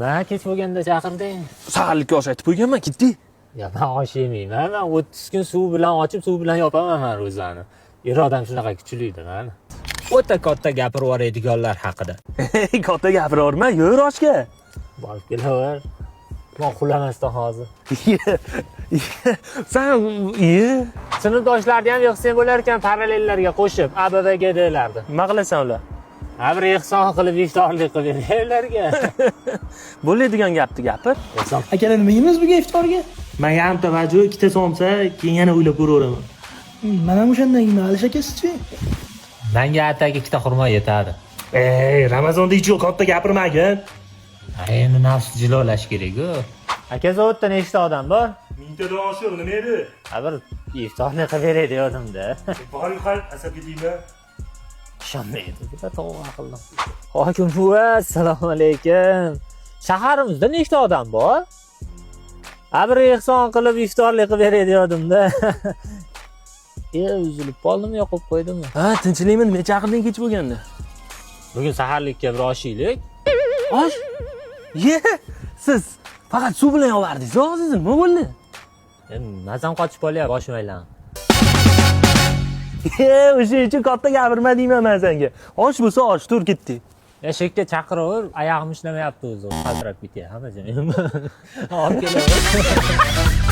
Men kech bo'lganda chaqirding. Saharlikka osh aytib qo'yganman, ketdi. Ya men osh yemayman. Men 30 kun suv bilan ochib, suv bilan yopaman men ro'zani. Irodam shunaqa kuchlidir mani. O'ta katta gapirib yuboradiganlar haqida. Katta gapiraverma, yur oshga. Borib kelaver. Men qulamasdan hozir. Sen Sinfdoshlarni ham yig'sang bo'lar ekan parallellarga qo'shib, ABVG deylardi. nima qilasan ular? Bir ehson qilib iftorlik qilib berlarga. Bo'ladigan gapni gapir. Akalar nima yeymiz bugun iftorga? Menga ham tavajjuh ikkita somsa, keyin yana o'ylab ko'raveraman. Mana o'shandan yeyman, Alish akasi-chi? Menga ataga ikkita xurmo yetadi. Ramazonda hech yo'q, katta gapirmagin. Endi nafs jilolash kerak-ku. Aka zavodda nechta odam bor? Mingtadan oshiq nima edi? Bir iftorlik qilib beray degandim-da. Boring qal, asabga tegma. Ishonmaydi, juda to'g'ri qildim. Hokim buva, assalomu alaykum. Shaharimizda nechta odam bor? Bir ehson qilib iftorlik qilib beray degandim-da. Uzilib qoldimmi, yo'qib qo'ydimmi? Ha, tinchlikmi? Nima chaqirding kech bo'lganda? Bugun saharlikka bir osh yeylik. Osh? Ye! Siz faqat suv bilan yovardingiz, hozir nima bo'ldi? Mazam qochib qolyapti, boshim aylanib. O'sha uchun katta gapirma deyman men senga. Osh bo'lsa osh, tur ketdi. Eshikka chaqiraver, oyog'im ishlamayapti o'zi. Qaltirab ketyapti hamma joyim. Olib kelaver.